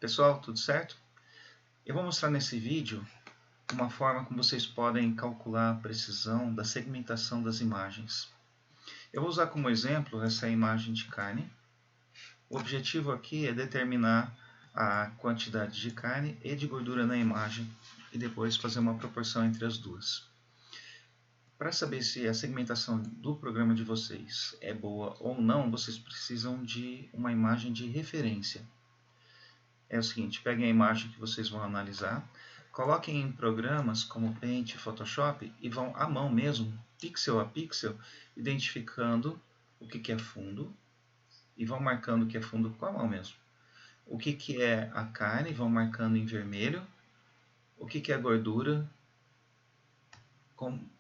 Pessoal, tudo certo? Eu vou mostrar nesse vídeo uma forma como vocês podem calcular a precisão da segmentação das imagens. Eu vou usar como exemplo essa imagem de carne. O objetivo aqui é determinar a quantidade de carne e de gordura na imagem e depois fazer uma proporção entre as duas. Para saber se a segmentação do programa de vocês é boa ou não, vocês precisam de uma imagem de referência. É o seguinte, peguem a imagem que vocês vão analisar, coloquem em programas como Paint e Photoshop e vão à mão mesmo, pixel a pixel, identificando o que é fundo e vão marcando o que é fundo com a mão mesmo. O que é a carne, vão marcando em vermelho. O que é a gordura,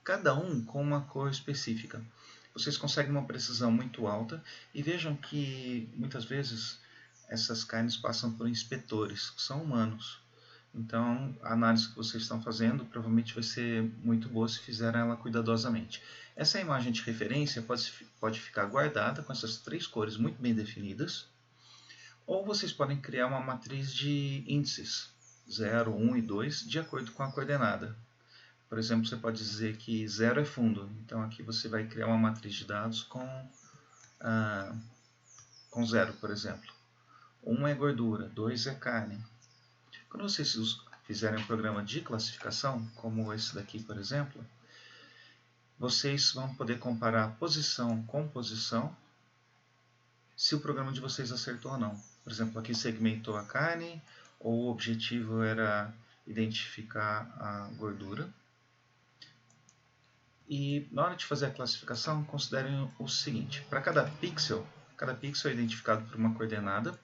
cada um com uma cor específica. Vocês conseguem uma precisão muito alta e vejam que muitas vezes essas carnes passam por inspetores, que são humanos. Então, a análise que vocês estão fazendo provavelmente vai ser muito boa se fizerem ela cuidadosamente. Essa imagem de referência pode ficar guardada com essas três cores muito bem definidas, ou vocês podem criar uma matriz de índices 0, 1 e 2 de acordo com a coordenada. Por exemplo, você pode dizer que 0 é fundo, então aqui você vai criar uma matriz de dados com 0, por exemplo. 1 é gordura, 2 é carne. Quando vocês fizerem um programa de classificação, como esse daqui, por exemplo, vocês vão poder comparar posição com posição, se o programa de vocês acertou ou não. Por exemplo, aqui segmentou a carne, ou o objetivo era identificar a gordura. E na hora de fazer a classificação, considerem o seguinte, para cada pixel é identificado por uma coordenada,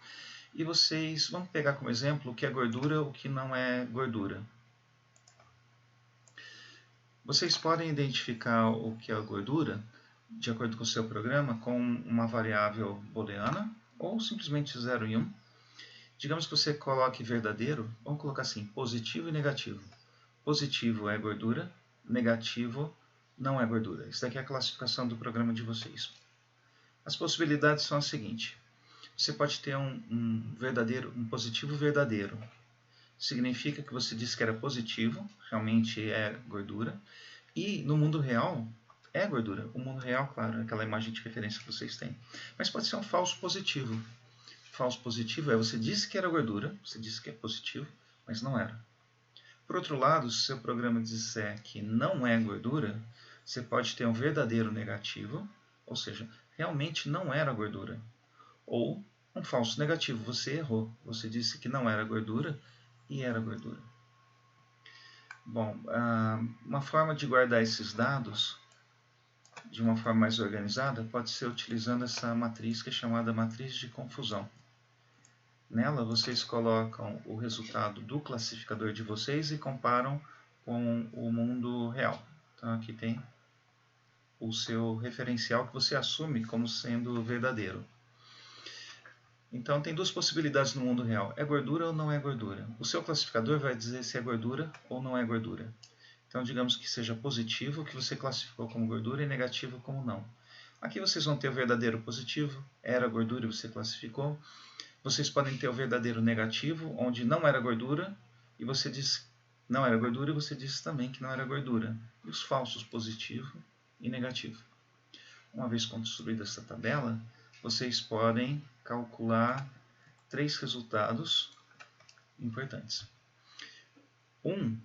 e vocês vão pegar como exemplo o que é gordura, o que não é gordura. Vocês podem identificar o que é gordura, de acordo com o seu programa, com uma variável booleana, ou simplesmente 0 e 1. Digamos que você coloque verdadeiro, vamos colocar assim, positivo e negativo. Positivo é gordura, negativo não é gordura. Isso daqui é a classificação do programa de vocês. As possibilidades são as seguintes. Você pode ter um positivo verdadeiro. Significa que você disse que era positivo, realmente é gordura. E no mundo real, é gordura. O mundo real, claro, é aquela imagem de referência que vocês têm. Mas pode ser um falso positivo. Falso positivo é você disse que era gordura, você disse que é positivo, mas não era. Por outro lado, se o seu programa disser que não é gordura, você pode ter um verdadeiro negativo, ou seja, realmente não era gordura. Ou um falso negativo, você errou. Você disse que não era gordura e era gordura. Bom, uma forma de guardar esses dados de uma forma mais organizada pode ser utilizando essa matriz que é chamada matriz de confusão. Nela, vocês colocam o resultado do classificador de vocês e comparam com o mundo real. Então, aqui tem o seu referencial que você assume como sendo verdadeiro. Então, tem duas possibilidades no mundo real. É gordura ou não é gordura? O seu classificador vai dizer se é gordura ou não é gordura. Então, digamos que seja positivo, que você classificou como gordura, e negativo como não. Aqui vocês vão ter o verdadeiro positivo, era gordura e você classificou. Vocês podem ter o verdadeiro negativo, onde não era gordura, e você diz não era gordura, e você disse também que não era gordura. E os falsos positivo e negativo. Uma vez construída essa tabela, vocês podem calcular três resultados importantes. Um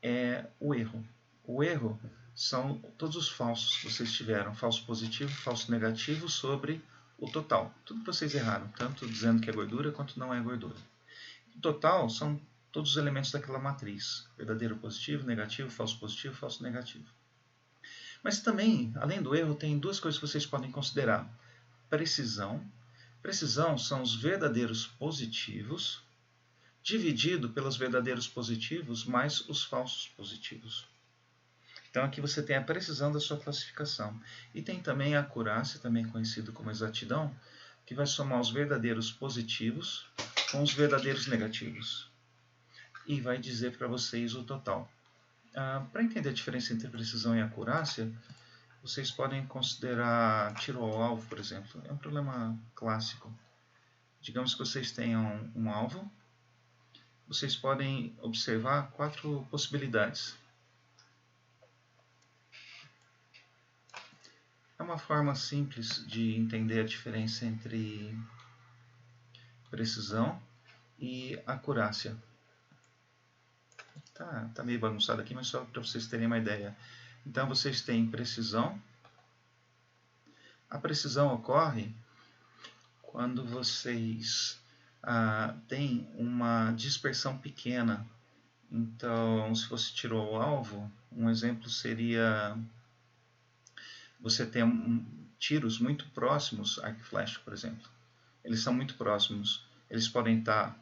é o erro. O erro são todos os falsos que vocês tiveram, falso positivo, falso negativo, sobre o total. Tudo que vocês erraram, tanto dizendo que é gordura quanto não é gordura. O total são todos os elementos daquela matriz. Verdadeiro positivo, negativo, falso negativo. Mas também, além do erro, tem duas coisas que vocês podem considerar. Precisão. Precisão são os verdadeiros positivos dividido pelos verdadeiros positivos mais os falsos positivos. Então aqui você tem a precisão da sua classificação. E tem também a acurácia, também conhecido como exatidão, que vai somar os verdadeiros positivos com os verdadeiros negativos. E vai dizer para vocês o total. Para entender a diferença entre precisão e acurácia, vocês podem considerar tiro ao alvo, por exemplo. É um problema clássico. Digamos que vocês tenham um alvo vocês podem observar 4 possibilidades. É uma forma simples de entender a diferença entre precisão e acurácia. Tá meio bagunçado aqui, mas só para vocês terem uma ideia. Então vocês têm precisão. A precisão ocorre quando vocês têm uma dispersão pequena. Então, se você tirou o alvo, um exemplo seria você ter tiros muito próximos, arco e flecha, por exemplo. Eles são muito próximos. Eles podem estar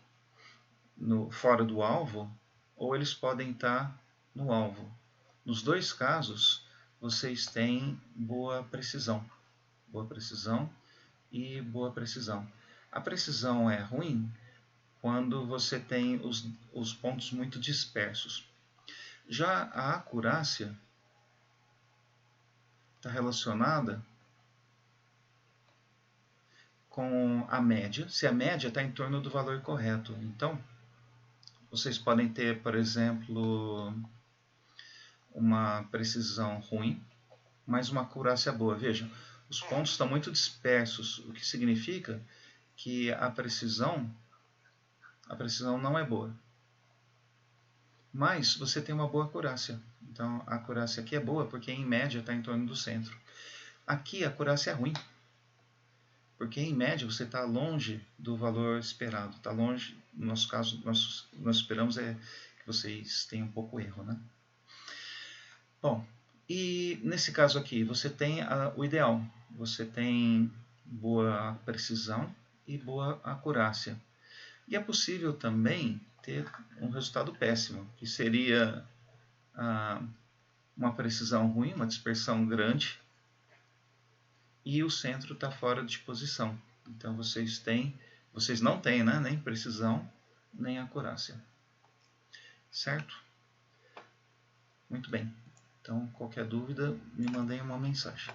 fora do alvo ou eles podem estar no alvo. Nos dois casos, vocês têm boa precisão. Boa precisão e boa precisão. A precisão é ruim quando você tem os pontos muito dispersos. Já a acurácia está relacionada com a média, se a média está em torno do valor correto. Então, vocês podem ter, por exemplo, uma precisão ruim, mas uma acurácia boa. Vejam, os pontos estão muito dispersos, o que significa que a precisão não é boa. Mas você tem uma boa acurácia. Então, a acurácia aqui é boa porque, em média, está em torno do centro. Aqui, a acurácia é ruim. Porque, em média, você está longe do valor esperado. Está longe, no nosso caso, nós esperamos que vocês tenham um pouco erro, né? Bom, e nesse caso aqui, você tem o ideal. Você tem boa precisão e boa acurácia. E é possível também ter um resultado péssimo, que seria uma precisão ruim, uma dispersão grande, e o centro está fora de posição. Então vocês não têm, né, nem precisão, nem acurácia. Certo? Muito bem. Então, qualquer dúvida, me mandem uma mensagem.